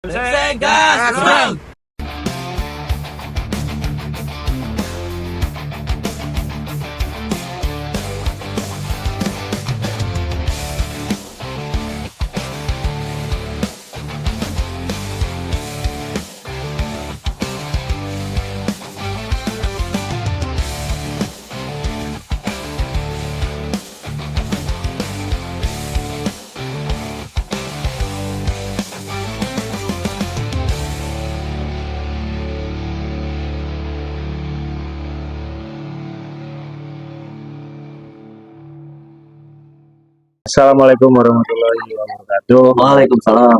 Gas, Assalamualaikum warahmatullahi wabarakatuh. Waalaikumsalam.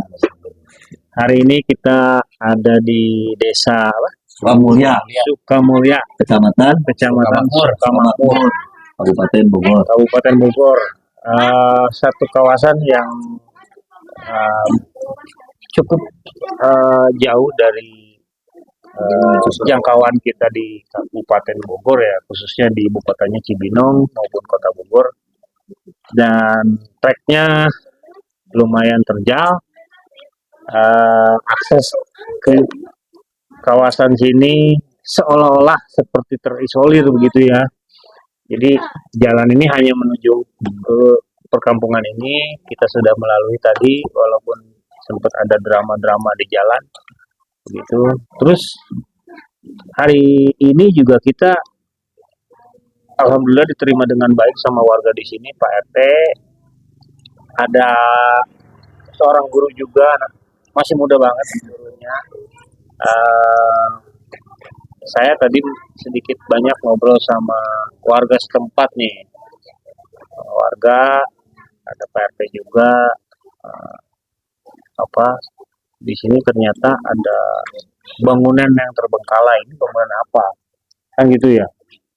Hari ini kita ada di desa Sukamulya, Sukamulya, Kecamatan Sukamakmur, Kabupaten Bogor. Kabupaten Bogor. Satu kawasan yang cukup jauh dari jangkauan kita di Kabupaten Bogor ya, khususnya di ibu kotanya Cibinong maupun kota Bogor. Dan treknya lumayan terjal. Akses ke kawasan sini seolah-olah seperti terisolir begitu ya. Jadi jalan ini hanya menuju ke perkampungan ini. Kita sudah melalui tadi, walaupun sempat ada drama-drama di jalan begitu. Terus hari ini juga kita alhamdulillah diterima dengan baik sama warga di sini, Pak RT. Ada seorang guru juga, masih muda banget gurunya. Saya tadi sedikit banyak ngobrol sama warga setempat nih. Warga, ada Pak RT juga. Di sini ternyata ada bangunan yang terbengkalai. Ini bangunan apa? Kan gitu ya.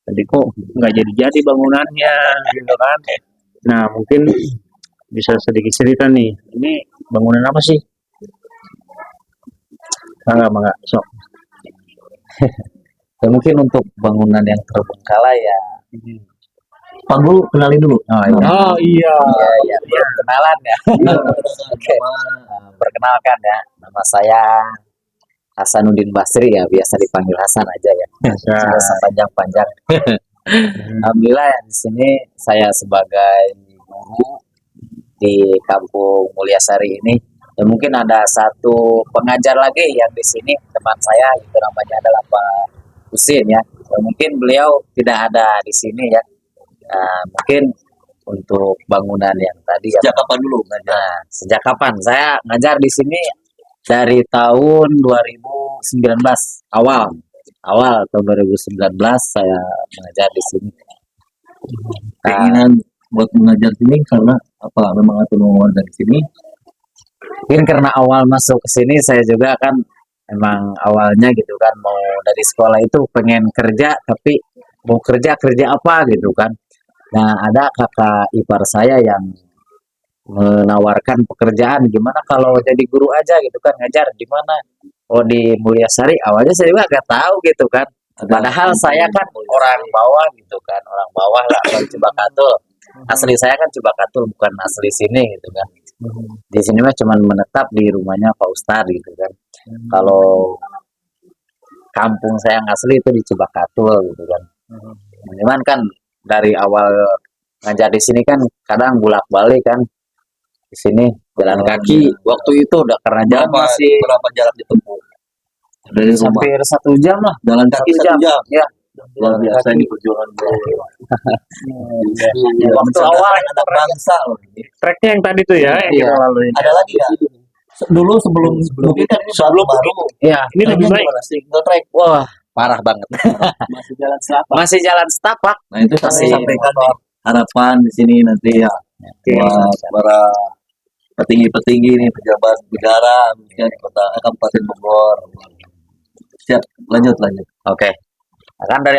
Jadi kok nggak jadi bangunannya gitu kan. Nah mungkin bisa sedikit cerita nih, ini bangunan apa sih? Mangga, sok. Ya, mungkin untuk bangunan yang terbengkalai ya. Pak Guru kenalin dulu. Oh iya. Iya, biar kenalan ya. Oke. Perkenalkan ya, nama saya Hasanuddin Basri ya, biasa dipanggil Hasan aja ya. Tidak usah panjang-panjang. Alhamdulillah ya, di sini saya sebagai guru di Kampung Mulyasari ini. Ya mungkin ada satu pengajar lagi yang di sini, teman saya, itu namanya adalah Pak Husin ya. Ya mungkin beliau tidak ada di sini ya. Mungkin untuk bangunan yang tadi Sejak kapan dulu ngajar? Nah, sejak kapan? Saya ngajar di sini dari tahun 2019 awal tahun 2019 saya mengajar di sini. Keinginan buat mengajar sini karena apa? Memang atau warga di sini? Mungkin karena awal masuk ke sini saya juga kan emang awalnya gitu kan mau dari sekolah itu pengen kerja, tapi mau kerja apa gitu kan. Nah, ada kakak ipar saya yang menawarkan pekerjaan, gimana kalau jadi guru aja gitu kan, ngajar di mana? Oh, di Mulyasari. Awalnya saya juga nggak tahu gitu kan. Padahal saya kan orang bawah gitu kan, orang bawah lah, orang Cibakatul. Asli saya kan Cibakatul, bukan asli sini gitu kan. Di sini mah cuman menetap di rumahnya Pak Ustadz gitu kan. Kalau kampung saya yang asli itu di Cibakatul gitu kan. Cuman kan dari awal ngajar di sini kan kadang bolak-balik kan. Di sini jalan kaki waktu itu udah karena jalan masih Berapa jarak ditempuh? Dari rumah hampir 1 jam lah. jalan kaki 1 jam. Ya. Luar biasa ini perjuangan bro. Waktu awal anak bangsa loh. Treknya yang tadi tuh ya, yang Iya. kita lalui. Ada lagi ya? Dulu sebelum mungkin kan ini sebelum baru. ya, Ini lebih baik. Single track wah, parah banget. masih jalan setapak. Masih jalan setapak. Nah itu Masih sampaikan nih harapan di sini nanti ya buat para petinggi-petinggi nih, pejabat negara khususnya di kota Kabupaten Bogor. Siap, lanjut. Oke. Nah, kan dari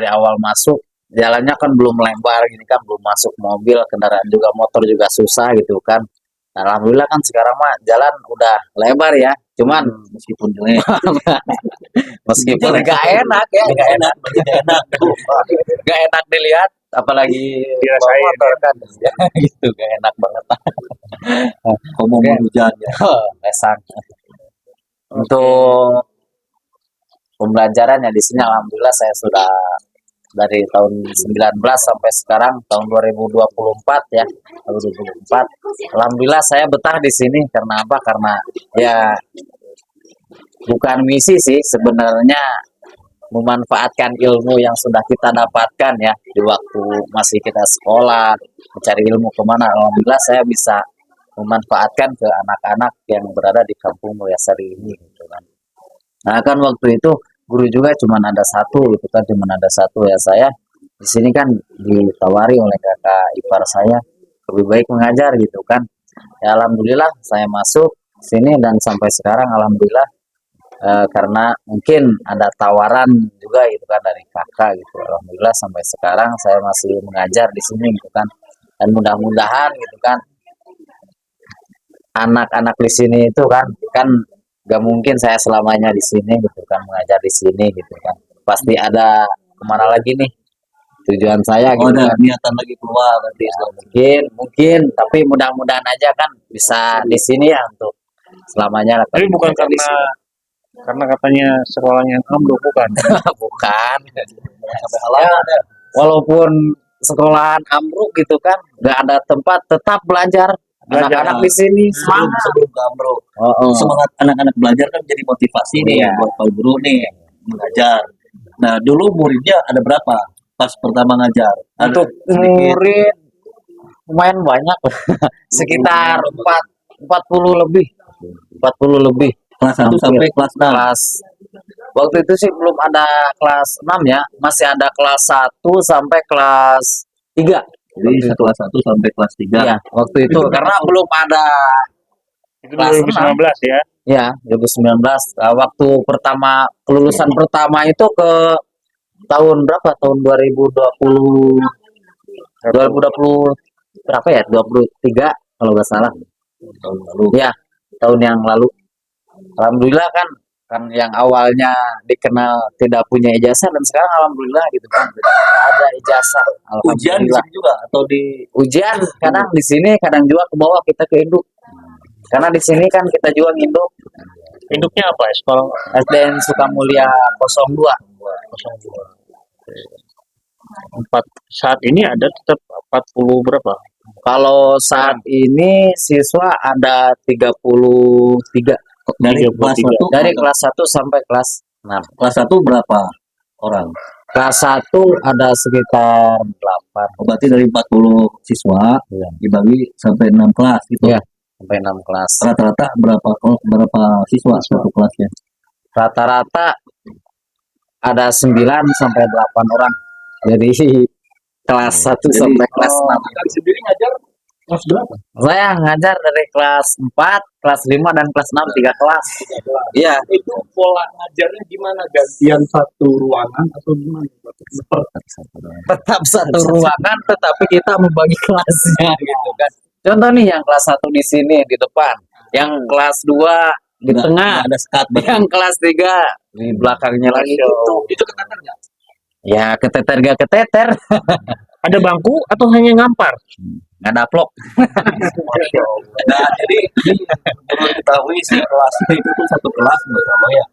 awal masuk jalannya kan belum lebar gini kan, belum masuk mobil, kendaraan juga motor juga susah gitu kan. Nah, alhamdulillah kan sekarang mah jalan udah lebar ya. Cuman Meskipun jelek, meskipun gak enak ya, gak enak gak enak dilihat, apalagi bawa Dirasain, motor kan. Gitu, gak enak banget. ngomong hujan ya. Lesang. Untuk pembelajarannya di sini alhamdulillah saya sudah dari tahun 19 sampai sekarang tahun 2024 ya. 2024. Alhamdulillah saya betah di sini karena apa? Karena ya bukan misi sih sebenarnya, memanfaatkan ilmu yang sudah kita dapatkan ya di waktu masih kita sekolah, mencari ilmu kemana. Alhamdulillah saya bisa memanfaatkan ke anak-anak yang berada di Kampung Mulyasari ini gitu kan. Nah kan waktu itu guru juga cuma ada satu gitu kan, cuma ada satu ya. Saya di sini kan ditawari oleh kakak ipar saya lebih baik mengajar gitu kan. Ya alhamdulillah saya masuk sini dan sampai sekarang alhamdulillah, karena mungkin ada tawaran juga gitu kan dari kakak gitu. Alhamdulillah sampai sekarang saya masih mengajar di sini gitu kan. Dan mudah-mudahan gitu kan anak-anak di sini itu kan gak mungkin saya selamanya di sini gitu kan, mengajar di sini gitu kan. Pasti ada kemana lagi nih tujuan saya Oh, gitu ada kan. niatan lagi keluar nanti setelah Mungkin tapi mudah-mudahan aja kan bisa di sini ya untuk selamanya lah. Tapi bukan Mengajar di sini. karena katanya sekolahnya ambruk, bukan? Bukan. sampai halal ada. Walaupun sekolahan ambruk gitu kan, nggak ada tempat, tetap belajar. Belajar. Anak-anak di sini Sebelum semangat. sebelum Gambro. Oh. Semangat anak-anak belajar kan jadi motivasi nih Iya. buat Pak Guru nih mengajar. Nah, dulu muridnya ada berapa pas pertama ngajar? Ada Untuk sedikit. murid lumayan banyak, sekitar 40 lebih. 40 lebih. Kelas 1 Hampir. sampai kelas 6. Kelas waktu itu sih belum ada kelas 6 ya, masih ada kelas 1 sampai kelas 3. Jadi kelas 1 sampai kelas 3. Ya, waktu itu karena belum ada Itu Kelas 2019 ya. ya 2019. Waktu pertama kelulusan pertama itu ke tahun berapa? Tahun 2020 berapa ya? 23 kalau nggak salah. Tahun lalu. Ya, tahun yang lalu. Alhamdulillah kan yang awalnya dikenal tidak punya ijazah dan sekarang alhamdulillah gitu kan sudah ada ijazah. Ujian di Alhamdulillah. sini juga atau di Ujian kadang di sini, kadang juga ke bawah kita ke induk. Karena di sini kan kita juga nginduk Induknya apa ya? Sekolah SDN Sukamulya 02. 4 saat ini ada tetap 40 berapa? Kalau saat ini siswa ada 33 dari 33. kelas 1 dari kelas 1 sampai kelas 6. kelas 1 berapa orang? Kelas 1 ada sekitar 8. Oh, berarti dari 40 siswa Iya. dibagi sampai 6 kelas gitu. Iya. Sampai 6 kelas. Rata-rata berapa siswa satu kelasnya? Rata-rata ada 9 sampai 8 orang. Jadi kelas 1 Jadi- sampai kelas 6. Kali sendiri ngajar kelas berapa? Saya ngajar dari kelas 4, kelas 5 dan kelas 6 3 kelas. Iya. Itu pola ngajarnya gimana? Gantian satu ruangan atau gimana? Tetap satu ruangan tetapi kita membagi kelasnya gitu kan. Contoh nih yang kelas 1 di sini di depan, yang kelas 2 di Nggak- tengah, nggak ada sekat yang kelas 3 di belakangnya lagi gitu. Itu keteter nggak? Ya keteter gak keteter, Ada bangku atau hanya ngampar? nggak ada vlog. Nah, jadi perlu diketahui sih kelasnya itu tuh satu kelas nggak salah ya.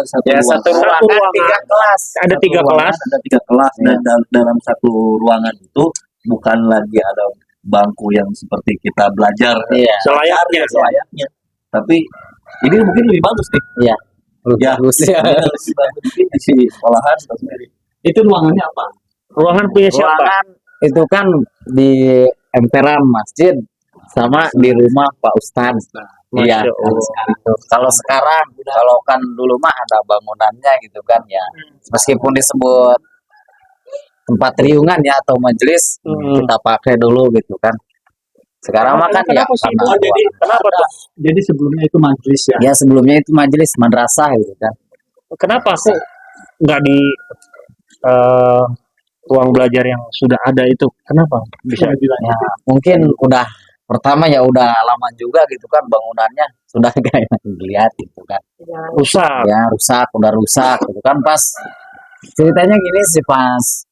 Satu Ya ruangan. satu ruangan 3 kelas. Ada Satu 3 ruangan kelas. ada 3 kelas dan dalam satu ruangan itu bukan lagi ada bangku yang seperti kita belajar Iya. selayaknya. Tapi ini mungkin lebih bagus nih. Iya. Ya, Bagus ya. lebih bagus mungkin di sekolahan sendiri. Itu ruangannya apa? Ruangan punya siapa? Ruangan itu kan di emperan masjid sama di rumah Pak Ustadz. Iya. Masya Allah. Gitu. Kalau sekarang, kalau kan dulu mah ada bangunannya gitu kan ya. Meskipun disebut tempat riungan ya atau majelis, kita pakai dulu gitu kan. Sekarang mah kan ya Kenapa sih itu? karena Jadi kenapa tuh? Jadi sebelumnya itu majelis ya. ya sebelumnya itu majelis madrasah gitu kan. Kenapa kok nggak di ruang belajar yang sudah ada itu? Kenapa bisa? Ya mungkin udah pertama ya udah lama juga gitu kan bangunannya sudah kayak dilihat gitu kan. Rusak. Ya udah rusak gitu kan. Pas ceritanya gini sih, pas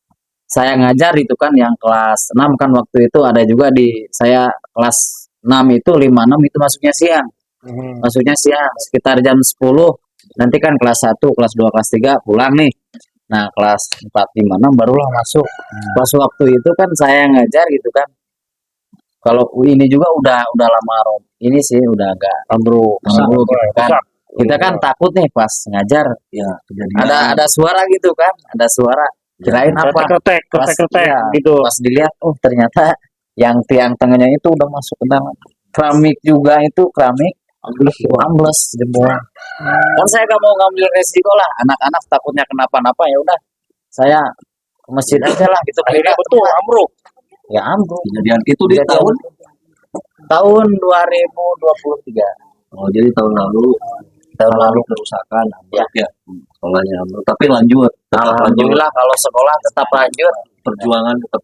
saya ngajar itu kan yang kelas 6 kan waktu itu ada juga di saya kelas 6 itu 56 itu masuknya siang. Maksudnya siang sekitar jam 10. Nanti kan kelas 1, kelas 2, kelas 3 pulang nih. Nah, kelas 4, 5, 6 barulah masuk. Pas waktu itu kan saya ngajar gitu kan. Kalau ini juga udah lama ini sih udah agak ambruk gitu kan. Kita kan takut nih pas ngajar Ya, kejadian. ada suara gitu kan, ada suara. Kirain apa? Kretek Iya, gitu. Pas dilihat, oh ternyata yang tiang tengahnya itu udah masuk ke dalam. Keramik juga itu keramik ambles semua. Kan saya gak mau ngambil resiko lah, anak-anak takutnya kenapa-napa ya udah saya ke masjid aja lah gitu. Akhirnya Betul, ambruk. ya ambruk. Kejadian itu di Tahun 2023. Oh, jadi tahun lalu kerusakan ya. Sekolahnya ambruk. Tapi lanjut. Tetap lanjut. Alhamdulillah kalau sekolah tetap lanjut. Perjuangan tetap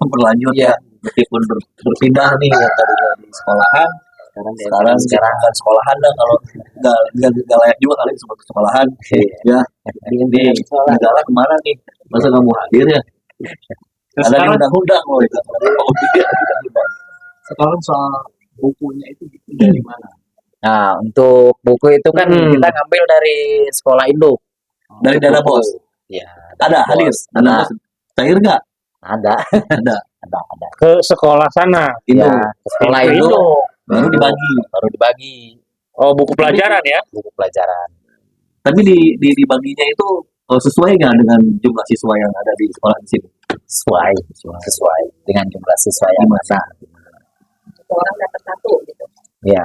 berlanjut ya. Meskipun berpindah nih yang tadinya di sekolahan. Sekarang kan sekolahan dah, kalau nggak layak juga kali disebut sekolahan. Ya. Di negara kemana nih? Masa nggak mau hadir ya? Ada di undang-undang loh itu. Sekarang soal bukunya itu dari mana? Nah, untuk buku itu kan kita ngambil dari sekolah induk. Dari dana bos. Ya, Ada hadir. Dana bos. Cair nggak? ada. Ada. Ke sekolah sana. Ya, ke sekolah induk Baru dibagi. Oh, buku pelajaran ya? buku pelajaran. Tapi dibaginya itu sesuai nggak dengan jumlah siswa yang ada di sekolah di sini? Sesuai dengan jumlah siswa yang ada. Orang dapat satu gitu. Ya.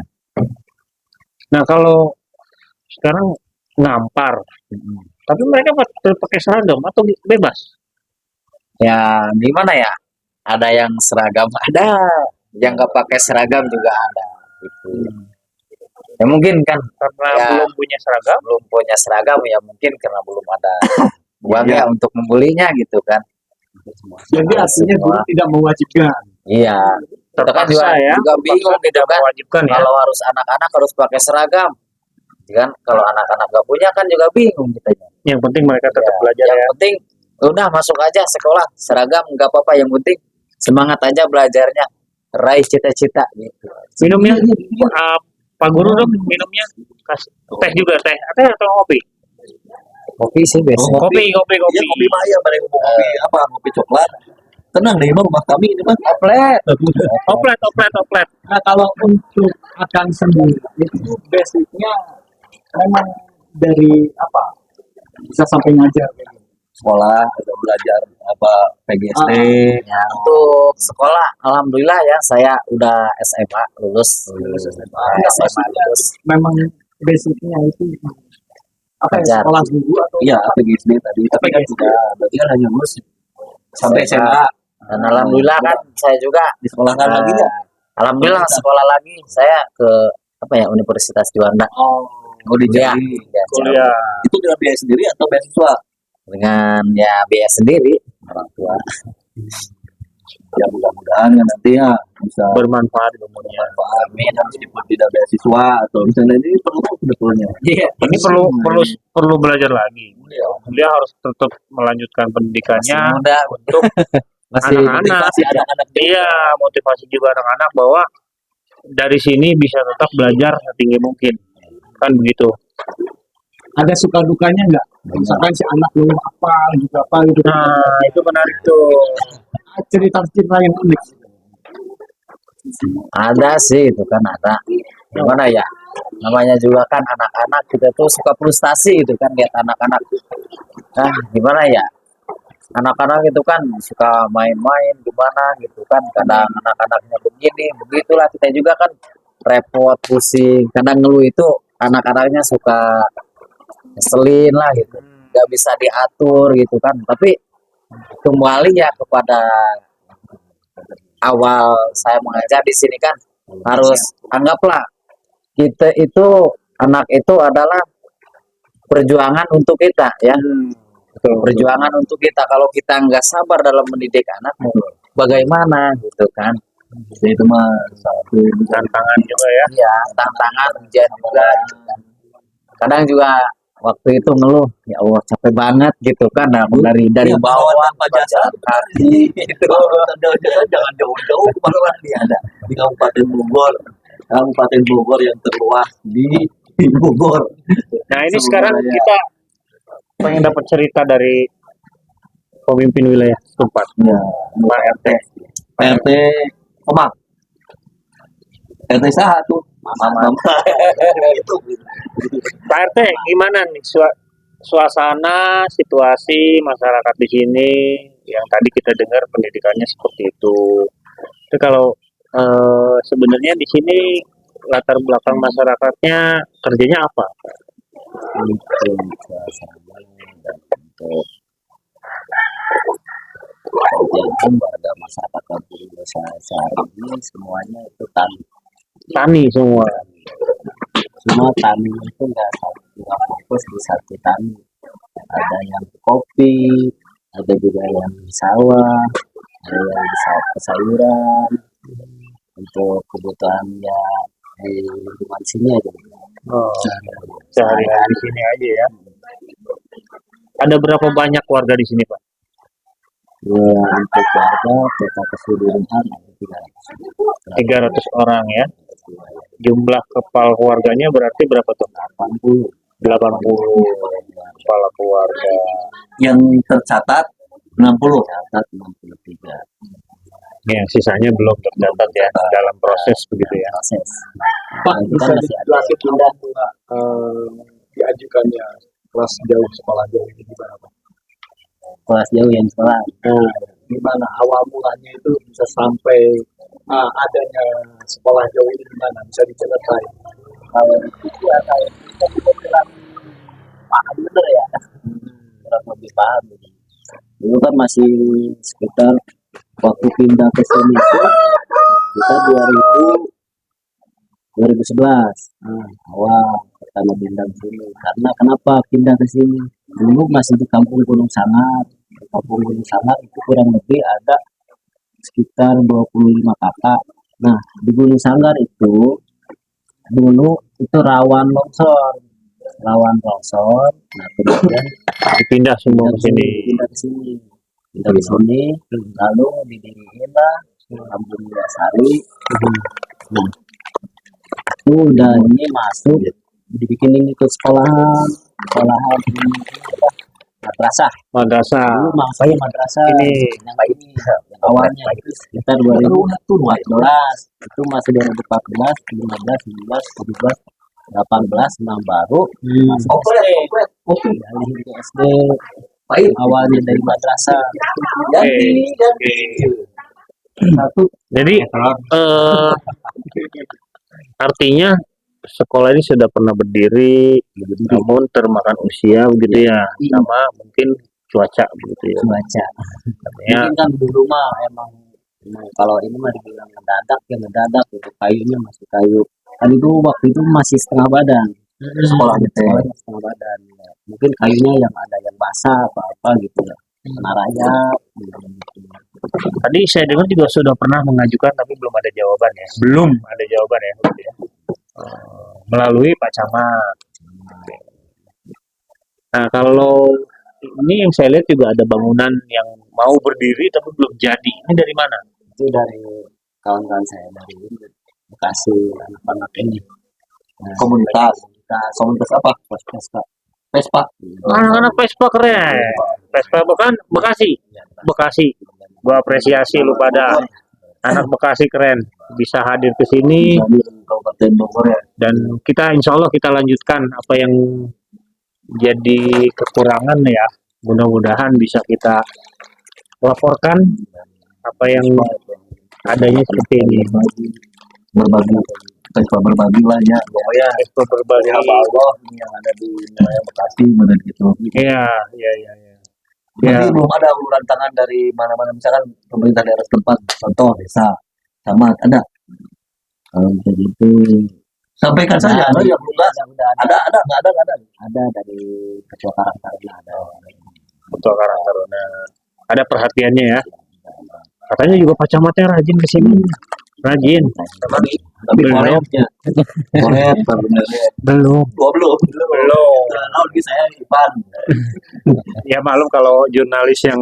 Nah, kalau sekarang ngampar, tapi mereka pakai seragam atau bebas? Ya, gimana ya? Ada yang seragam, ada yang nggak pakai seragam juga ada. Gitu. Ya mungkin kan Karena ya, belum punya seragam, ya mungkin karena belum ada uangnya untuk membelinya gitu kan. Jadi artinya guru tidak mewajibkan. Iya. Kita kan terpaksa ya. juga bingung gitu kan. Mewajibkan ya. Kalau harus anak-anak harus pakai seragam. Kan kalau anak-anak nggak punya kan juga bingung kita. Yang penting mereka tetap belajar Yang ya. penting udah masuk aja sekolah, seragam nggak apa-apa, yang penting semangat aja belajarnya, raih cita-cita gitu. Minumnya, Pak Guru dong minumnya. Teh juga teh. Teh atau kopi? Kopi sih biasanya. Kopi. Iya, kopi Maya, pada ngomong kopi apa? Kopi coklat. Tenang deh, rumah kami ini mah Oplet. Nah, kalau untuk Akang sendiri itu basicnya memang dari apa? Bisa sampai ngajar kayak gitu. sekolah, ada belajar apa PGSD. Ya, untuk sekolah, alhamdulillah ya saya udah SMA lulus. SMA lulus. Memang basicnya itu apa ya, Ngajar. sekolah guru atau Iya, PGSD tadi. Tapi kan sudah, berarti kan hanya lulus sampai SMA. Dan alhamdulillah kan saya juga Di sekolahkan lagi ya? alhamdulillah sekolah lagi, saya ke apa ya, Universitas Juanda. Oh, di Ya, Jambi. ya, Kuliah. Itu dengan biaya sendiri atau beasiswa? dengan ya biaya sendiri orang tua. Ya mudah-mudahan ya nanti ya bisa Bermanfaat ilmunya. bermanfaat. Meskipun tidak beasiswa atau misalnya ini perlu sebetulnya. Iya. Ini perlu belajar lagi. Dia harus tetap melanjutkan pendidikannya Muda untuk masih anak-anak. Motivasi anak-anak Iya, motivasi juga anak-anak bahwa dari sini bisa tetap belajar setinggi mungkin. Kan begitu. ada suka dukanya nggak? Misalkan si anak lu apa gitu gitu. Nah, itu menarik tuh. Cerita-cerita yang unik. ada sih itu kan ada. Gimana ya? Namanya juga kan anak-anak kita tuh suka frustasi gitu kan lihat anak-anak. Nah, gimana ya? Anak-anak itu kan suka main-main gimana gitu kan. Kadang anak-anaknya begini, begitulah kita juga kan repot, pusing. Kadang ngeluh itu anak-anaknya suka ngeselin lah gitu. Gak bisa diatur gitu kan. Tapi kembali ya kepada awal saya mengajar di sini kan harus anggaplah kita itu anak itu adalah perjuangan untuk kita ya. Perjuangan untuk kita. Kalau kita nggak sabar dalam mendidik anak, bagaimana gitu kan? Itu mah satu Tantangan juga ya. Iya, tantangan ujian juga. Gitu kan. Kadang juga waktu itu ngeluh, ya Allah capek banget gitu kan. Nah, dari bawah tanpa jasa kaki itu jangan jauh-jauh kemana dia ada di Kabupaten Bogor. Kabupaten Bogor yang terluas di Bogor. Nah ini Semoga sekarang ya. kita pengen dapat cerita dari pemimpin wilayah setempat, Ya, Pak RT. RT Kemang. RT saha tuh? Mama. Itu. Pak RT, gimana nih suasana, situasi masyarakat di sini yang tadi kita dengar pendidikannya seperti itu. Tapi kalau sebenarnya di sini latar belakang masyarakatnya kerjanya apa? Untuk suasana dan untuk kegiatan warga masyarakat kampung desa sehari ini semuanya itu tani. Tani semua. Semua tani itu nggak fokus di satu tani. Ada yang kopi, ada juga yang sawah, ada yang bisa sayuran untuk kebutuhan ya di lingkungan sini aja. Oh, sehari-hari di sini aja ya. Ada berapa banyak warga di sini, Pak? Ya, untuk warga kota keseluruhan ada 300 orang ya. Jumlah kepala keluarganya berarti berapa tuh? 80 80 kepala keluarga. Yang tercatat 60. catat 63 Ya, sisanya belum tercatat ya dalam proses begitu ya. proses. Pak, Itu bisa kan masih ada dijelasin awal mula diajukannya kelas jauh sekolah jauh ini gimana Pak? kelas jauh yang sekolah. Gimana awal mulanya itu bisa sampai adanya sekolah jauh ini gimana? Bisa diceritain? Kalau itu ya kalau kita juga kurang paham bener ya, kurang lebih paham. Dulu kan masih sekitar waktu pindah ke sini itu kita 2011 awal pertama pindah ke sini. Karena kenapa pindah ke sini? Dulu masih di Kampung Gunung Sangat. Di Kampung Gunung Sangat itu kurang lebih ada sekitar 25 kakak. Nah, di Gunung Sanggar itu dulu itu rawan longsor. Nah, kemudian Dipindah semua ke sini. pindah ke sini. Pindah ke sini, lalu didiriinlah Kampung Sari. Nah, itu udah ini masuk dibikinin itu sekolahan ini madrasah. Madrasah. Dulu maksudnya madrasah Ini. yang awalnya itu sekitar 2014 itu masih 2014, 15, 16, 17, 18, nah baru masuk Komplit. alih ke SD. Awalnya dari madrasah. Oke. Satu. Jadi artinya sekolah ini sudah pernah berdiri, namun termakan usia begitu ya, sama mungkin cuaca begitu ya. Cuaca. Ya, Mungkin kan dulu mah emang kalau ini mah dibilang mendadak ya mendadak gitu, kayunya masih kayu. Kan itu waktu itu masih setengah badan. Sekolahnya setengah badan. Ya. Mungkin kayunya yang ada yang basah apa gitu ya. Kena rayap. tadi saya dengar juga sudah pernah mengajukan tapi belum ada jawaban ya. Belum ada jawaban ya, begitu ya. Melalui Pak Camat. Nah, kalau ini yang saya lihat juga ada bangunan yang mau berdiri tapi belum jadi. Ini dari mana? Itu dari kawan-kawan saya dari Bekasi, anak-anak ini. Nah, Komunitas apa? Vespa. Anak-anak Vespa keren. Vespa bukan Bekasi. Bekasi. Gua apresiasi lu pada anak Bekasi keren bisa hadir ke sini Kabupaten Bogor ya. dan kita insya Allah kita lanjutkan apa yang jadi kekurangan ya. Mudah-mudahan bisa kita laporkan apa yang adanya seperti ini. Berbagi. Vespa berbagi lah ya. Ya, Vespa berbagi. Allah yang ada di wilayah Bekasi benar gitu. Iya, iya, iya. Ya. Jadi belum ada uluran tangan dari mana-mana misalkan pemerintah daerah setempat, contoh desa, camat ada. Kalau begitu sampaikan saja. Ada yang belum ada nggak ada. Ada dari Ketua Karang Taruna ada. Untuk Karang Taruna ada perhatiannya ya. Katanya juga Pak Camatnya rajin ke sini. Rajin. Tapi koretnya, koret Belum. belum. Nah, lagi saya Ipan. Ya maklum kalau jurnalis yang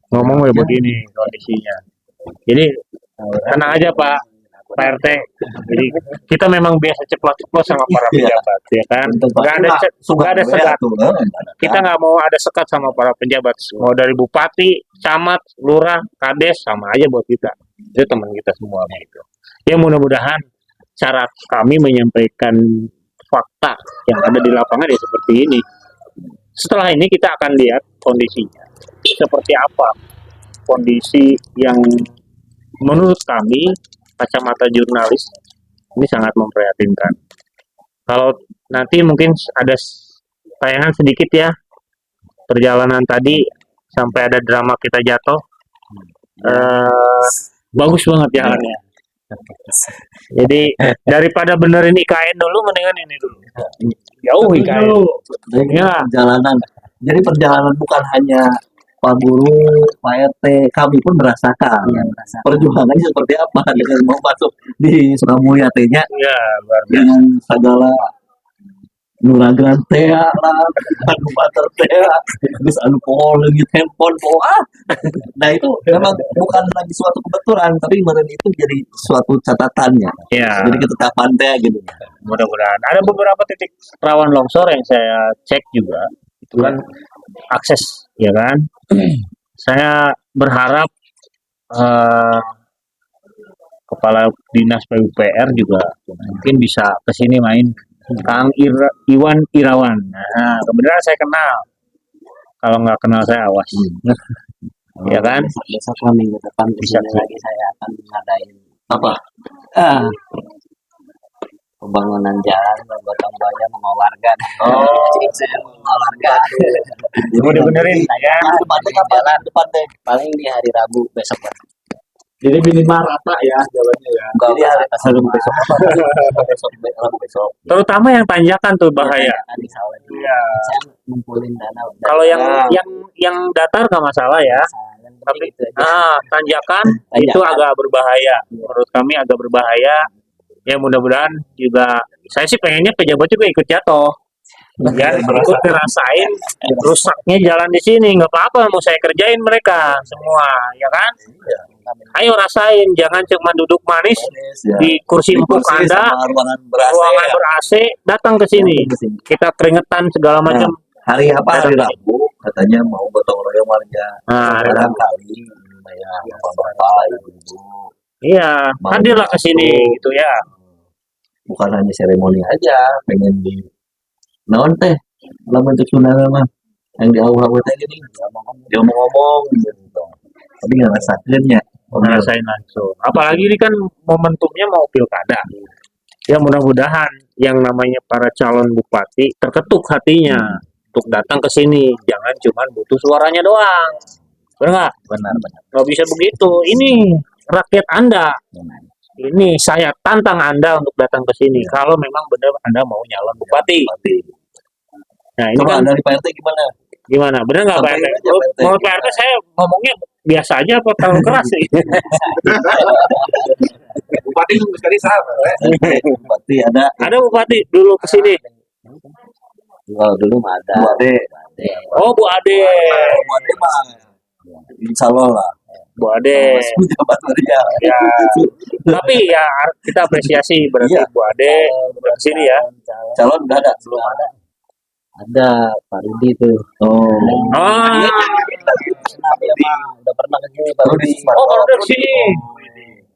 ngomong ya begini kondisinya. Jadi tenang aja Pak. Pak RT. Jadi kita memang biasa ceplos-ceplos sama para Iya. pejabat, ya kan? Nggak ada suka nggak ada gue sekat. tuh, Kita nggak mau ada sekat sama para pejabat. Mau dari bupati, camat, lurah, kades, sama aja buat kita. Itu teman kita semua gitu. Ya mudah-mudahan cara kami menyampaikan fakta yang ada di lapangan ya seperti ini. Setelah ini kita akan lihat kondisinya seperti apa, kondisi yang menurut kami kacamata jurnalis ini sangat memprihatinkan. Kalau nanti mungkin ada tayangan sedikit ya, perjalanan tadi sampai ada drama kita jatuh. Bagus banget jalannya. Jadi daripada benerin IKN dulu, mendingan ini dulu. Jauh IKN. Ya. Perjalanan. Jadi perjalanan bukan hanya Pak Guru, Pak RT, kami pun merasakan perjuangannya seperti apa dengan mau masuk di Surabaya T-nya Ya, luar biasa. dengan segala Nuragan Tea lah, anu butter Tea, terus anu pohon lagi handphone pohon. Nah itu memang bukan lagi suatu kebetulan, tapi kemarin itu jadi suatu catatannya. Ya, Jadi ketetapan Tea gitu. mudah-mudahan. Ada beberapa titik rawan longsor yang saya cek juga. Itu kan akses, ya kan? Saya berharap Kepala Dinas PUPR juga mungkin bisa ke sini main. Kang Iwan Irawan. Nah, kebetulan saya kenal. Kalau nggak kenal saya awas. Ya kan? Besok lah minggu depan Bisa kesini lagi saya akan ngadain Apa? pembangunan jalan gotong royong sama warga. Oh. Jadi saya sama warga. Mau dibenerin ya. Depan deh kapan? Depan deh. Paling di hari Rabu besok lah. Jadi minimal rata ya jalannya ya. Jadi hari Rabu besok. Rabu besok. Terutama yang tanjakan tuh bahaya. Tadi sawah. Iya. Saya ngumpulin dana. Kalau yang datar nggak masalah ya. Tapi tanjakan itu agak berbahaya. Menurut kami agak berbahaya. Ya mudah-mudahan juga saya sih pengennya pejabat juga ikut jatuh. Ya, ikut ngerasain rusaknya jalan di sini. Nggak apa-apa, mau saya kerjain mereka semua, ya kan? Ayo rasain, jangan cuma duduk manis Ya. di kursi empuk Anda, sama ruangan ber-AC. ruangan ber-AC, datang ke sini. Kita keringetan segala macam. Hari apa? Hari Rabu katanya mau gotong royong warga. Nah, Barangkali ya bapak-bapak, ibu-ibu. iya, hadirlah ke sini gitu ya. Bukan hanya seremoni aja, pengen di naon teh lah bentuk saudara mah yang di awal teh gini dia ngomong gitu, tapi nggak rasainnya. Ngerasain langsung. Apalagi ini kan momentumnya mau pilkada. Ya mudah-mudahan yang namanya para calon bupati terketuk hatinya untuk datang ke sini. Jangan cuma butuh suaranya doang. Benar nggak? Benar. Nggak bisa begitu. Ini rakyat Anda. Ini saya tantang Anda untuk datang ke sini. Kalau memang benar Anda mau nyalon bupati. Nah ini Kalau kan dari Pak RT gimana? gimana? Benar nggak Pak RT? Sampaikan aja, Pak RT. Menurut Pak RT saya ngomongnya biasa aja apa terlalu keras sih? Bupati sekali sama. Bupati ada Ada bupati dulu ke sini. Kalau dulu mah ada. Bu Ade. Oh Bu Ade. Bu Ade mah insya Allah lah. Bu Ade. Jabat dia. Ya. Tapi ya kita apresiasi berarti Iya. Bu Ade ke sini ya. Calon udah ada? Belum ada. Ada Pak Rudi tuh. Oh. Ah, Dia mah udah pernah ke sini Pak Baru Rudi. di Sumatera. oh kalau dari sini.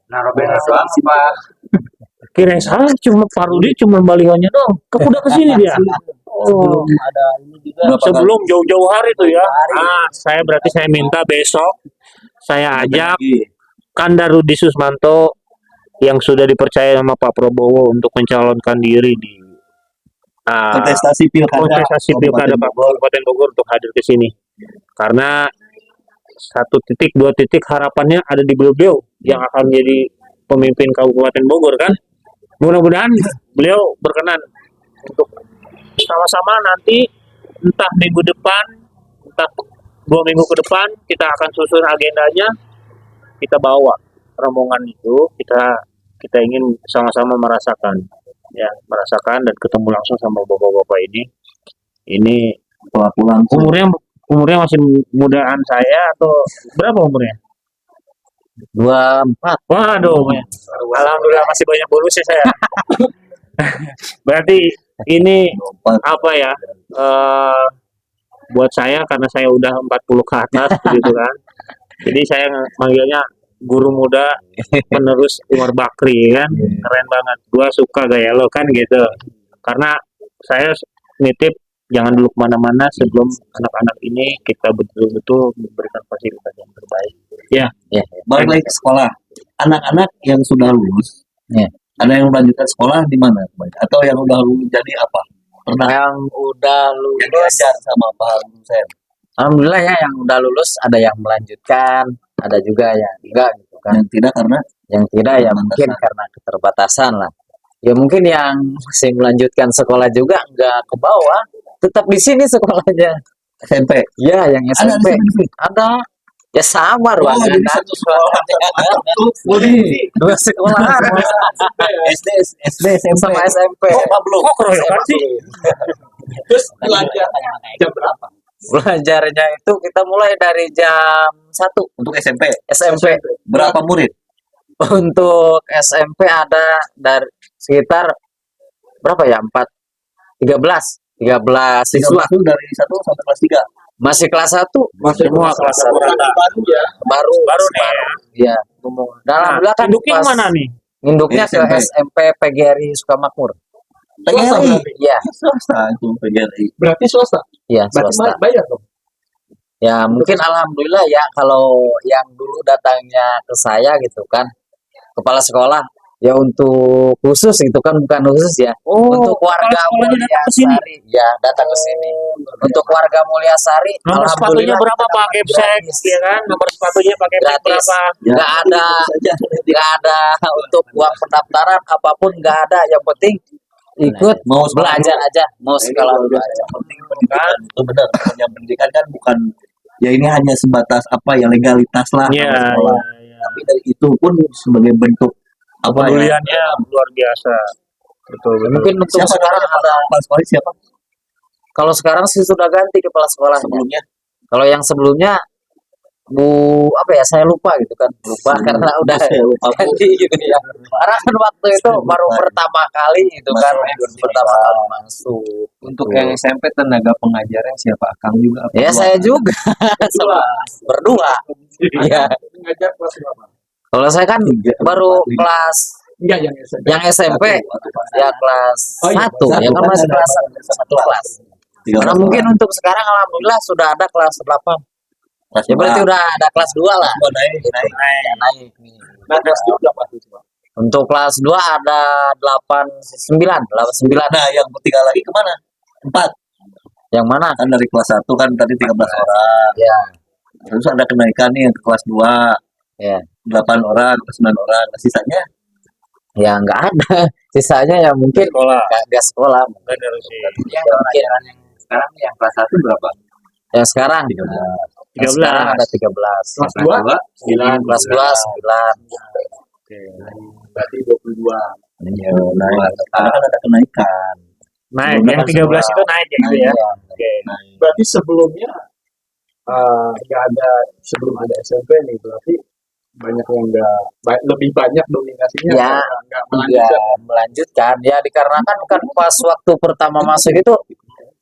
Naruh beres doang Pak. Kirain salah cuma Pak Rudi cuma balihonya doang. Udah ke sini dia. Oh, Belum ada ini juga. Berapa kali? sebelum jauh-jauh hari tuh ya. Saya berarti saya minta besok saya ajak Kanda Rudi Susmanto yang sudah dipercaya sama Pak Prabowo untuk mencalonkan diri di Kontestasi pilkada. Kabupaten Bogor untuk hadir ke sini. Karena 1 titik, 2 titik harapannya ada di beliau yang akan menjadi pemimpin Kabupaten Bogor kan. Mudah-mudahan beliau berkenan untuk sama-sama nanti entah minggu depan, entah 2 minggu ke depan kita akan susun agendanya, kita bawa rombongan itu, kita ingin sama-sama merasakan dan ketemu langsung sama bapak-bapak ini Pelaku langsung. umurnya masih mudaan saya atau berapa umurnya? 24. Waduh, alhamdulillah masih banyak bonusnya saya. Berarti ini apa ya? Buat saya karena saya udah 40 ke atas begitu kan. Jadi saya manggilnya guru muda penerus Umar Bakri kan. Keren banget. Gua suka gaya lo kan gitu. Karena saya nitip jangan dulu kemana-mana sebelum anak-anak ini kita betul-betul memberikan fasilitas yang terbaik. Ya, Ya, Balik lagi ke sekolah. Anak-anak yang sudah lulus, Ya. ada yang melanjutkan sekolah di mana? Atau yang udah lulus jadi apa? Pernah yang udah yang lulus, diajar sama Pak dosen? alhamdulillah ya, yang udah lulus ada yang melanjutkan, ada juga yang enggak gitu kan. Yang tidak karena Yang tidak ya mungkin karena keterbatasan lah. Ya mungkin yang masih melanjutkan sekolah juga enggak ke bawah, tetap di sini sekolahnya. SMP. Ya, yang Ada SMP di sini. ada. Ya sama Oh, ruangan. jadi satu sekolah. Dua sekolahan SD, SD, SMP. sama SMP. Oh, belum. kok keroyokan sih? Terus belajar jam berapa? Belajarnya itu kita mulai dari jam 1 Untuk SMP. SMP. Berapa murid? Untuk SMP ada dari sekitar berapa ya? 13 siswa. 13 itu dari 1 sampai kelas 3. Masih kelas 1 Semua kelas satu. Baru ya. baru nih ya. ya. Dalam Nah, kan induknya pas mana nih? induknya ke SMP. SMP PGRI Sukamakmur. PGRI. Iya, Swasta itu PGRI. Berarti swasta. iya Berarti swasta. bayar dong. Ya mungkin alhamdulillah ya kalau yang dulu datangnya ke saya gitu kan kepala sekolah ya untuk khusus itu kan bukan khusus ya untuk warga kepala sekolahnya datang ke sini. Mulyasari ya datang ke sini untuk warga Mulyasari Nomor sepatunya alhamdulillah berapa kita Pak Kepsek? gratis. Ya kan? Nomor sepatunya pakai Gratis. berapa? Nggak ada nggak ada untuk uang pendaftaran apapun nggak ada yang penting ikut Mau sekolah belajar dulu. aja mau sekolah dulu aja. Yang penting pendidikan itu benar. Yang pendidikan kan bukan ya ini hanya sebatas apa ya legalitas lah Iya, kalau sekolah. iya. Tapi dari itu pun sebagai bentuk apa ya? Kepeduliannya luar biasa. Betul, betul. Mungkin untuk Siapa sekarang namanya ada kepala sekolah siapa kalau sekarang sih sudah ganti kepala sekolahnya. sebelumnya? Kalau yang sebelumnya Bu apa ya saya lupa gitu kan lupa karena udah Saya lupa, Bu. ganti gitu ya. Karena kan waktu itu Saya baru lupa. pertama kali itu kan Masuk. pertama kali masuk. Untuk yang SMP tenaga pengajarnya siapa? Akang juga apa? Ya saya juga sama berdua. Ya. Ngajar kelas berapa? Kalau saya kan baru kelas Enggak yang SMP. yang SMP ya kelas Oh, iya, 1 ya kan masih kelas 1 kelas. Karena mungkin untuk sekarang alhamdulillah sudah ada kelas 8. Ya berarti udah ada kelas 2 lah. naik. Ya, naik nih. Nah, kelas 2 berapa tuh coba? Untuk kelas 2 ada 89. Nah, yang ketiga lagi kemana? 4. Yang mana? Kan dari kelas 1 kan tadi 13 orang. Ya, Terus ada kenaikan nih ke kelas 2, ya. 8 orang, ke 9 orang. Sisanya Ya nggak ada. Sisanya ya mungkin Sekolah. nggak sekolah. Kan harus sih. Ya, mungkin Yang sekarang yang kelas 1 berapa? yang sekarang 13. sekarang ada 13. Kelas 2 9 kelas 2 9. berarti 22. ya, naik. Karena kan ada kenaikan. Naik, yang 13 itu naik ya gitu ya. Iya. Oke. Berarti sebelumnya nggak ada sebelum ada SMP nih berarti banyak yang lebih banyak dominasinya Ya, nggak Ya, melanjutkan. melanjutkan ya dikarenakan kan pas waktu pertama masuk itu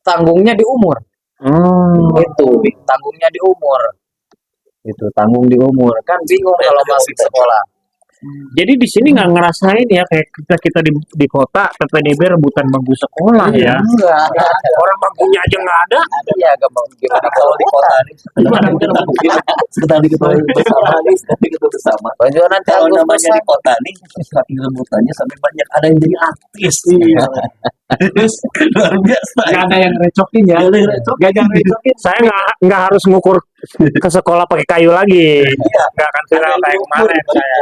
tanggungnya di umur. Itu tanggungnya di umur. Itu tanggung di umur. Kan bingung kalau masuk sekolah. Jadi di sini nggak ngerasain ya kayak kita di kota PPDB rebutan bangku sekolah ya. Enggak. Orang bangkunya aja nggak ada. Iya, gimana Kalau di kota nih, sekedar diketahui bersama nih, sekedar diketahui bersama. Banjuan nanti Kalau Agus namanya besar. di kota nih, saking rebutannya sampai banyak ada yang jadi artis. Terus luar biasa. Nggak ada yang recokin ya. Nggak ada yang recokin. Nggak ada yang recokin. Saya nggak harus ngukur ke sekolah pakai kayu lagi. Nggak akan viral kayak kemarin saya.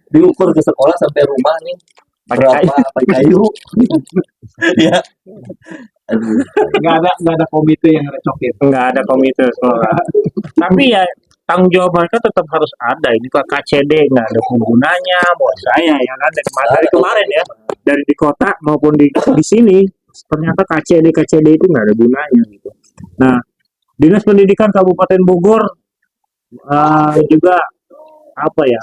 Diukur ke sekolah sampai rumah nih Pakai berapa pakai kayu. Ya. Aduh. Nggak ada komite yang recokin. Nggak ada komite sekolah. Tapi ya tanggung jawab mereka tetap harus ada. Ini Pak KCD nggak ada penggunanya buat saya ya kan dari kemarin ya dari di kota maupun di sini ternyata KCD itu nggak ada gunanya gitu. Nah Dinas Pendidikan Kabupaten Bogor juga apa ya,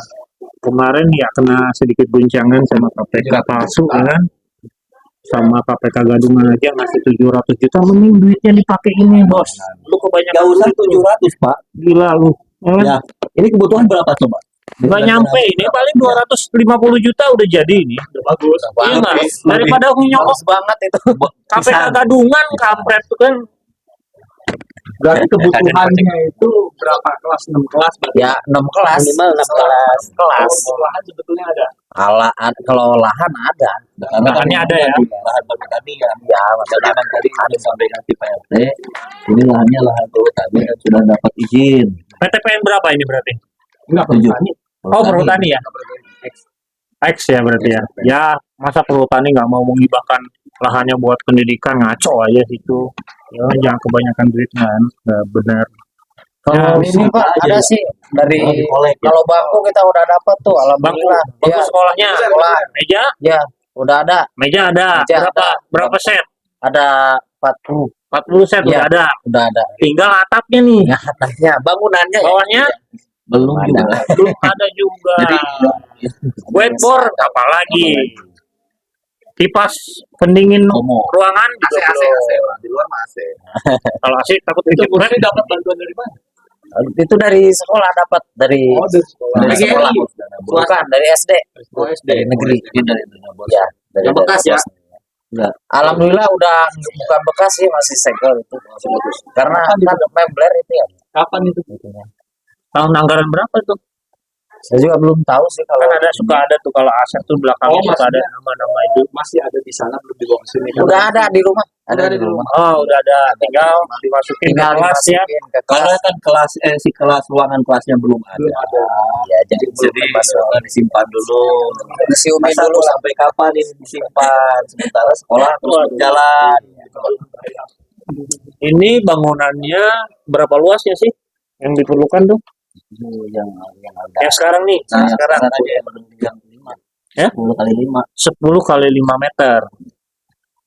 kemarin ya kena sedikit guncangan sama KPK palsu ya kan, sama KPK Gadungan aja ngasih 700 juta, mending duitnya dipakai ini bos, lu kebanyakan Gak usah duit lu. 700 Pak. Gila lu ya kan? Ya, ini kebutuhan berapa coba? Nggak nyampe ini, paling 250 juta udah jadi ini. Bagus. Iya nggak? Daripada nyokok Bagus banget itu. KPK Gadungan kampret tuh kan. Berarti kebutuhannya itu berapa kelas? 6 kelas berarti. Ya 6 kelas. Minimal 6 kelas. Lahan sebetulnya ada. Kalau lahan ada. Karena Lahannya ada ya? Lahan perhutani ya. Ya, maksudnya Karena tadi kami sampaikan di PRT, ini lahannya lahan perhutani dan sudah dapat izin. PTPN berapa ini berarti? Enggak Tujuh. perhutani. Oh perhutani ya? X ya berarti ya. Ya masa perhutani nggak mau menghibahkan lahannya buat pendidikan, ngaco aja situ. Ya jangan kebanyakan duit kan, nggak benar. Kalau Ya, ini Pak aja ada ya. sih dari Kalau dikolek ya. kalau bangku kita udah dapat tuh, Bangku, alhamdulillah. bangku Ya, sekolahnya, sekolah. meja, ya udah ada. meja ada. Meja Berapa? ada. Berapa set? Ada 40. 40 set Iya. udah ada. Udah ada. Tinggal atapnya nih. Ya, atasnya bangunannya ya. Bawahnya Belum Ada. juga. belum ada juga. Jadi Whiteboard apalagi. Kipas pendingin Komo. ruangan juga belum. Di luar masih. Kalau asik takut Itu kejepret. Kursi dapat bantuan dari mana? Itu dari sekolah dapat dari Oh, dari sekolah. dari PGRI. sekolah. Bukan dari SD. Oh, SD. Dari negeri. Ini dari Dana Bos. Ya, dari Yang bekas ya? Enggak. Alhamdulillah udah bukan bekas sih, masih segel itu. Masih bagus. Karena kan membler itu ya. Kapan itu? Tahun anggaran berapa tuh? Saya juga belum tahu sih kalau Kan ada suka ada tuh kalau aset tuh belakangnya Oh, suka ada maksudnya- nama-nama itu. Masih ada di sana belum dibawa ke sini. udah ada di rumah. Ada Udah di ada di rumah. Oh udah ada, tinggal dimasukin ke Tinggal kelas ya. dimasukin ke Karena kelas. kan si kelas ruangan kelasnya belum ada. Belum ada. Ya, jadi belum Jadi bebas. disimpan dulu. Disiumin Masa dulu mau sampai kapan ini disimpan? Sementara sekolah terus berjalan. Ini bangunannya berapa luasnya sih yang diperlukan tuh? Itu yang ada. Yang sekarang nih, Nah, sekarang sekarang aja yang belum 5. Ya? 10 kali 5. 10 kali 5 meter.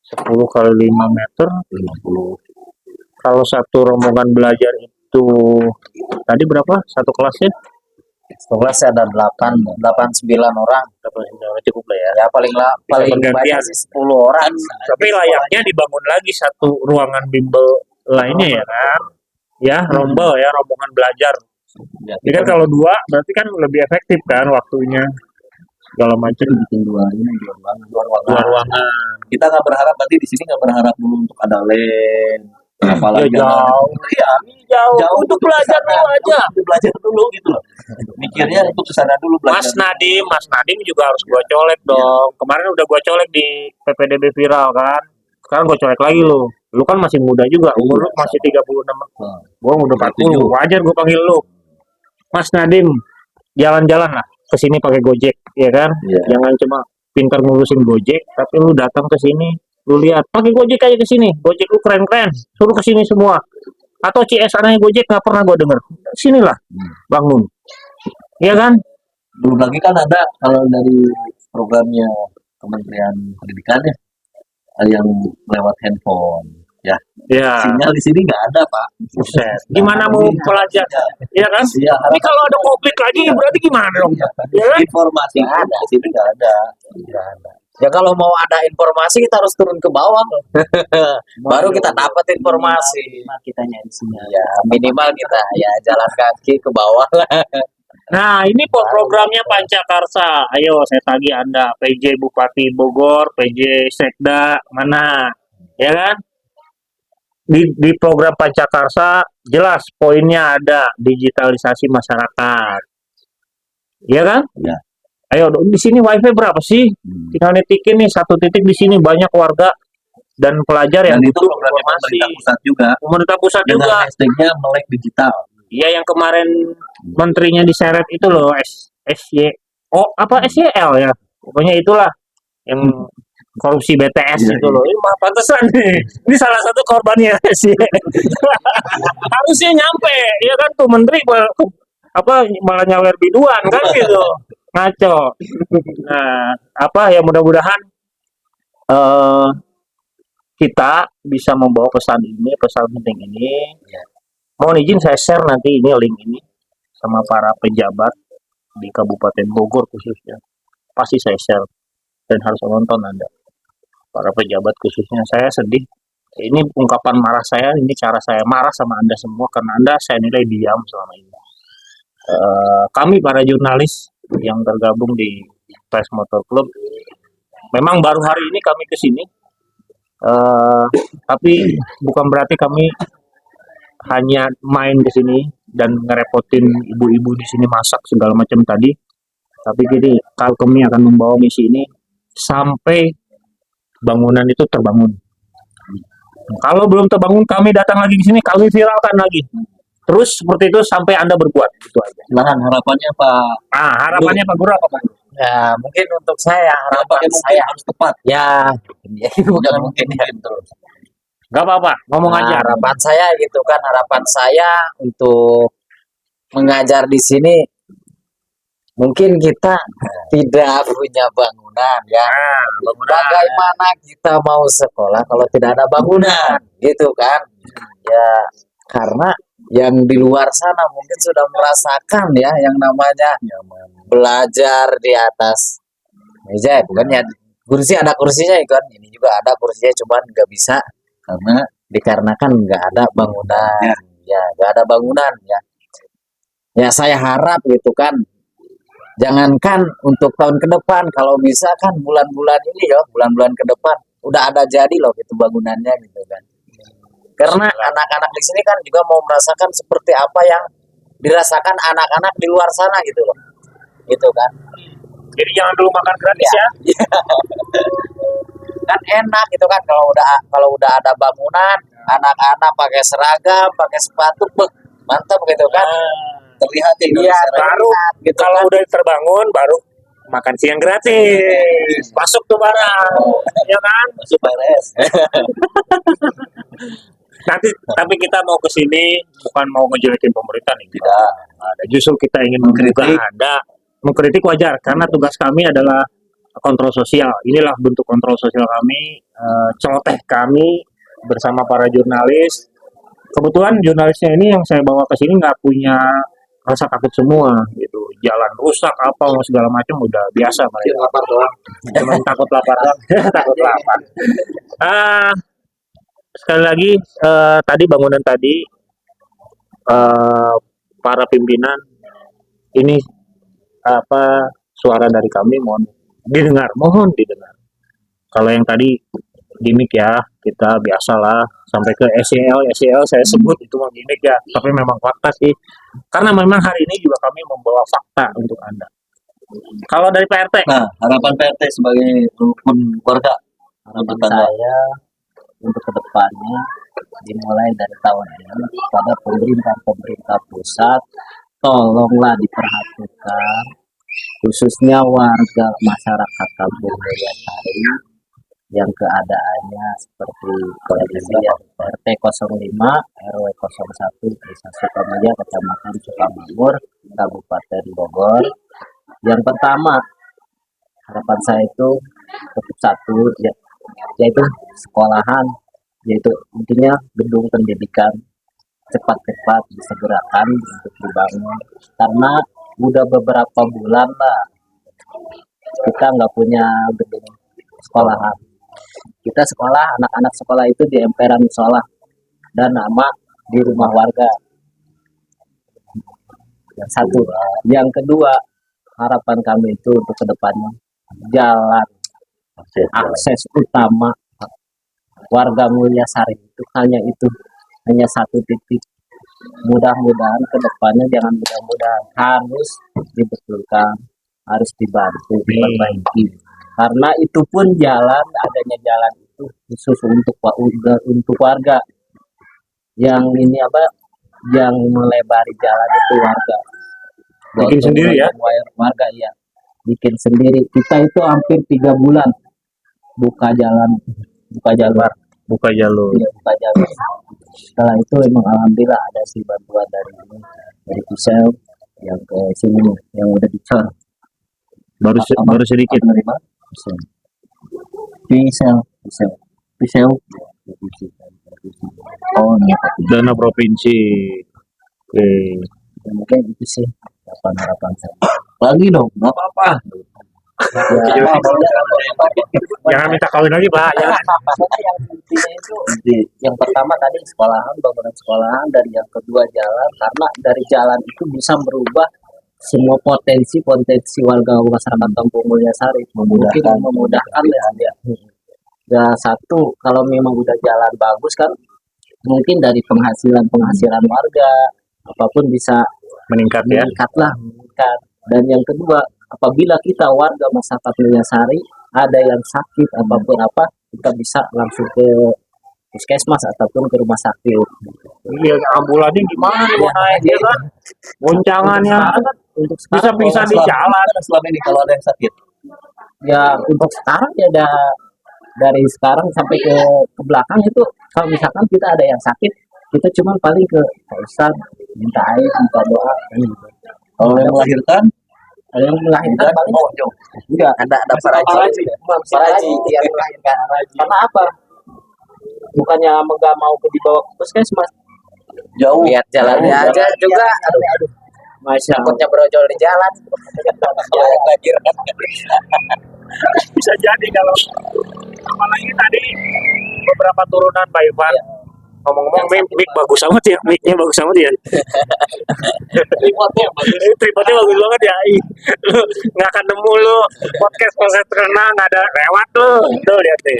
10 kali 5 meter. 50. Kalau satu rombongan belajar itu tadi berapa? Satu kelasnya? Kelas ada 8 9 orang. Cukup lah ya. Ya paling Gantian. banyak sih 10 orang. Tapi layaknya dibangun lagi satu ruangan bimbel lainnya ya kan? Ya, rombel ya, rombongan belajar. Ya, Jadi kan kalau dua berarti kan lebih efektif kan waktunya segala macam bikin dua ini dua ruangan. dua ruangan. Kita nggak berharap berarti di sini nggak berharap dulu untuk ada LAN. Apalagi Ya, jauh. Iya, Jauh untuk belajar kesana. dulu aja. Untuk belajar dulu gitu loh. Mikirnya untuk kesana dulu Mas belajar. Nadim juga harus gua colek dong. Kemarin udah gua colek di PPDB viral kan. Sekarang gua colek lagi lu. Lu kan masih muda juga, umur lu masih 36. Nah, Gua udah 40. Wajar gua panggil lu. Mas Nadim, jalan-jalan lah ke sini pakai Gojek, ya kan? Iya. Jangan cuma pintar ngurusin Gojek, tapi lu datang ke sini, lu lihat, pakai Gojek aja ke sini. Gojek lu keren-keren, suruh ke sini semua. Atau CSR-nya Gojek nggak pernah gua denger. Sinilah, bangun. Iya kan? belum lagi kan ada kalau dari programnya Kementerian Pendidikan ya yang lewat handphone. Ya, Ya, sinyal di sini nggak ada Pak. buset. Gimana mau pelajar? Iya kan? Iya, Tapi kalau ada konflik lagi, berarti gimana dong? Ya kan? informasi Nggak ada. di sini nggak ada. Ya kalau mau ada informasi kita harus turun ke bawah. Baru kita dapat informasi. Kita nyari sinyal. Ya minimal kita ya jalan kaki ke bawah lah. Nah, ini programnya Pancakarsa. Ayo, saya tagih Anda. PJ Bupati Bogor, PJ Sekda, mana? Ya kan? Di program Pancakarsa, jelas poinnya ada digitalisasi masyarakat. Ya kan? Ya. Ayo, di sini WiFi berapa sih? Tinggal netikin nih, satu titik di sini banyak warga dan pelajar yang Dan itu butuh programnya informasi. pemerintah pusat juga. Pemerintah pusat Dengan juga. hashtagnya melek digital. Iya, yang kemarin menterinya diseret itu loh, apa SYL ya, pokoknya itulah yang korupsi BTS Iya, itu loh. Ini mah pantesan nih, ini salah satu korbannya sih. Harusnya nyampe, ya kan tuh menteri malah nyawer biduan kan gitu, ngaco. Nah, ya mudah-mudahan kita bisa membawa pesan penting ini. Mohon izin saya share nanti ini link ini sama para pejabat di Kabupaten Bogor khususnya, pasti saya share dan harus nonton Anda. Para pejabat khususnya, saya sedih. Ini ungkapan marah saya, ini cara saya marah sama Anda semua karena Anda saya nilai diam selama ini. Kami para jurnalis yang tergabung di Press Motor Club, memang baru hari ini kami ke sini, tapi bukan berarti kami hanya main ke sini dan ngerepotin ibu-ibu di sini masak segala macam tadi. Tapi gini, kalau kami akan membawa misi ini sampai bangunan itu terbangun. Kalau belum terbangun, kami datang lagi ke sini, kami viralkan lagi. Terus seperti itu sampai Anda berbuat. Itu aja. Lahan harapannya Pak. Harapannya Pak Guru apa Pak? Ya, mungkin untuk saya harapan Mungkin saya harus tepat. ya, bukan Jangan mungkin ya. terus. Gak apa-apa, ngomong Nah, aja. harapan saya gitu kan, harapan saya untuk mengajar di sini mungkin kita tidak punya bangunan ya. Bagaimana kita mau sekolah kalau tidak ada bangunan gitu kan? Ya, karena yang di luar sana mungkin sudah merasakan ya yang namanya belajar di atas meja, bukan ya, kursi ada kursinya ya kan, ini juga ada kursinya cuman nggak bisa karena dikarenakan nggak ada bangunan ya, nggak ada bangunan ya. Ya saya harap gitu kan, jangankan untuk tahun ke depan, kalau bisa kan bulan-bulan ini ya, bulan-bulan ke depan udah ada jadi loh gitu bangunannya gitu kan. Karena anak-anak di sini kan juga mau merasakan seperti apa yang dirasakan anak-anak di luar sana gitu loh. Gitu kan. Jadi jangan dulu makan gratis ya. Kan enak gitu kan kalau udah ada bangunan, anak-anak pakai seragam, pakai sepatu, mantap gitu kan. Terlihat ya. Iya, Baru gitu kalau kan. udah terbangun baru makan siang gratis. Masuk tuh barang. Ya kan? Masuk PRS. Nanti tapi kita mau ke sini bukan mau ngejelekin pemerintah nih. Tidak. Ada. Justru kita ingin menggugah Anda. Mengkritik wajar karena tugas kami adalah kontrol sosial. Inilah bentuk kontrol sosial kami, celoteh kami bersama para jurnalis. Kebetulan jurnalisnya ini yang saya bawa ke sini nggak punya rasa takut semua gitu. Jalan rusak apa segala macam udah biasa mereka. Lapar doang. Cuma takut lapar doang. Takut lapar. Sekali lagi tadi bangunan tadi para pimpinan ini suara dari kami mohon didengar. Kalau yang tadi gimmick ya, kita biasalah sampai ke SEL saya sebut itu mah gimmick ya, tapi memang fakta sih. Karena memang hari ini juga kami membawa fakta untuk Anda. Kalau dari PRT, Nah, harapan PRT sebagai rukun keluarga. Harapan saya untuk kedepannya dimulai dari tahun ini pada pemerintah pusat, tolonglah diperhatikan khususnya warga masyarakat Kampung Mulyasari yang keadaannya seperti kondisi yang RT 05 RW 01 Desa Sukamulya Kecamatan Sukamakmur Kabupaten Bogor. Yang pertama, harapan saya itu tetap satu yaitu sekolahan, yaitu intinya gedung pendidikan cepat-cepat disegerakan untuk dibangun, karena udah beberapa bulan lah kita nggak punya gedung sekolahan. Kita sekolah, anak-anak sekolah itu di emperan musola dan nama di rumah warga. Yang satu, yang kedua harapan kami itu untuk kedepannya jalan akses utama warga Mulyasari itu hanya satu titik. Mudah-mudahan kedepannya jangan mudah-mudahan harus dibetulkan, harus dibantu, diperbaiki. Karena itu pun adanya jalan itu khusus untuk warga. Yang ini yang melebari jalan itu warga. bikin sendiri ya. Warga ya, bikin sendiri. Kita itu hampir 3 bulan buka jalur. Buka jalur. Iya, buka jalur. Setelah itu emang alhamdulillah ada sih bantuan dari Pisau yang ke sini yang udah dicor. Baru sedikit. Pisau. Oh, Dana provinsi. Oke. mungkin itu sih harapan saya. lagi dong, nggak apa-apa. Jangan minta kawin lagi, Pak. Jangan. Maksudnya yang intinya itu yang pertama tadi sekolahan, bangunan sekolahan, dan yang kedua jalan, karena dari jalan itu bisa merubah semua potensi warga masyarakat Kampung Mulyasari, mungkin memudahkan ya. Ya satu, kalau memang udah jalan bagus kan, mungkin dari penghasilan warga apapun bisa Meningkat ya. meningkat. Dan yang kedua, apabila kita warga masyarakat Mulyasari ada yang sakit apapun apa, kita bisa langsung ke puskesmas ataupun ke rumah sakit. Iya, ambulannya gimana mau naik ya kan? Goncangannya Untuk bisa sekarang, bisa di jalan. Selama ini kalau ada yang sakit, ya untuk sekarang ya ada dari sekarang sampai ke belakang itu, kalau misalkan kita ada yang sakit, kita cuma paling ke Pak Ustadz, minta air, minta doa, kan gitu. kalau yang melahirkan, Ada yang melahirkan paling jauh. enggak ada Paraji yang melahirkan. Karena apa? Bukannya enggak mau dibawa ke puskesmas, Jauh. Lihat jalannya aja juga. aduh, masya Allah. Takutnya brojol di jalan. Bisa jadi kalau apalagi tadi beberapa turunan Pak Ivan. Ngomong-ngomong, mic bagus amat ya, mic-nya bagus amat ya. Tripodnya bagus banget ya. Lu nggak akan nemu lu podcast renang nggak ada lewat lu. Tuh lihat deh.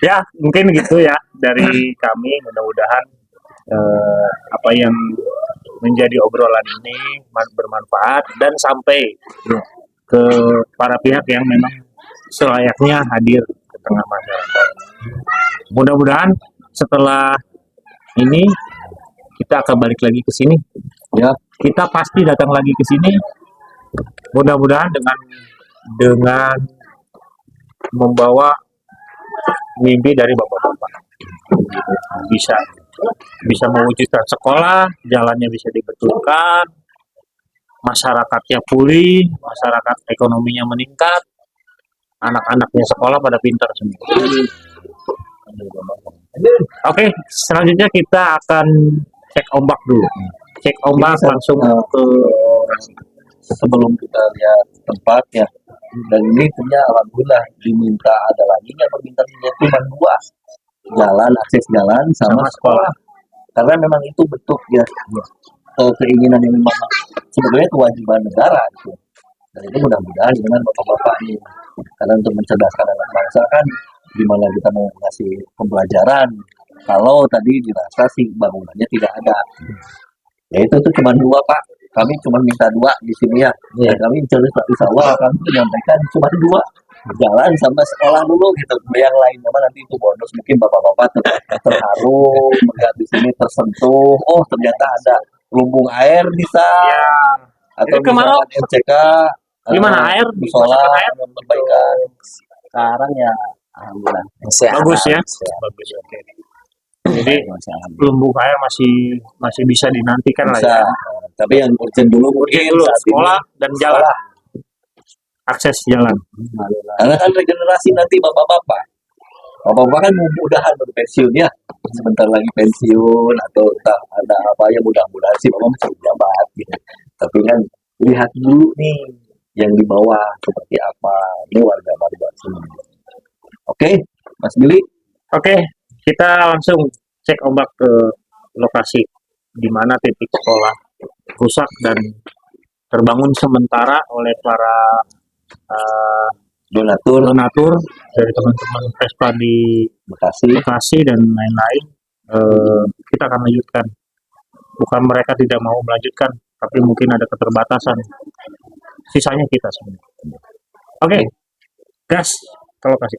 Ya mungkin gitu ya dari kami, mudah-mudahan apa yang menjadi obrolan ini bermanfaat dan sampai ke para pihak yang memang selayaknya hadir ke tengah masyarakat. Mudah-mudahan setelah ini kita akan balik lagi ke sini. Ya, kita pasti datang lagi ke sini. Mudah-mudahan dengan membawa mimpi dari bapak-bapak, bisa mewujudkan sekolah, jalannya bisa dibetulkan, masyarakatnya pulih, masyarakat ekonominya meningkat, anak-anaknya sekolah pada pintar semua. Oke, selanjutnya kita akan cek ombak dulu. Cek ombak langsung ke Sebelum kita lihat tempatnya, dan ini punya alhamdulillah diminta ada lagi nggak permintaannya cuma 2, jalan, akses jalan sama sekolah. Karena memang itu bentuk ya keinginan yang memang sebenarnya kewajiban negara gitu. Dan itu mudah-mudahan dengan bapak-bapak ini, karena untuk mencerdaskan anak bangsa kan gimana kita mau ngasih pembelajaran kalau tadi dirasa sih bangunannya tidak ada. Ya itu tuh cuma 2 Pak, kami cuma minta 2 di sini ya. Dan kami insya Allah kami menyampaikan cuma 2, jalan sama sekolah dulu gitu. Yang lainnya mah nanti itu bonus, mungkin bapak-bapak terharu melihat di sini tersentuh, oh ternyata ada lumbung air bisa, atau kemana? misalkan MCK gimana air? musola perbaikan. Sekarang ya alhamdulillah. Bagus ya. Bagus, oke. Jadi lumbung air masih bisa dinantikan lah Bisa. ya. Tapi yang urgent dulu mungkin saat Sekolah ini dan jalan. Akses jalan. karena kan regenerasi nanti bapak-bapak kan mudah-mudahan berpensiun ya, sebentar lagi pensiun atau entah ada apa ya, mudah-mudahan sih bapak masih jabat gitu. Tapi kan lihat dulu nih yang di bawah seperti apa, ini warga sini. Oke, Mas Billy. Oke, kita langsung cek ombak ke lokasi di mana titik sekolah rusak dan terbangun sementara oleh para donatur dari teman-teman Vespa di Bekasi dan lain-lain. Kita akan lanjutkan. Bukan mereka tidak mau melanjutkan, tapi mungkin ada keterbatasan. Sisanya kita semua. Oke, gas ke lokasi.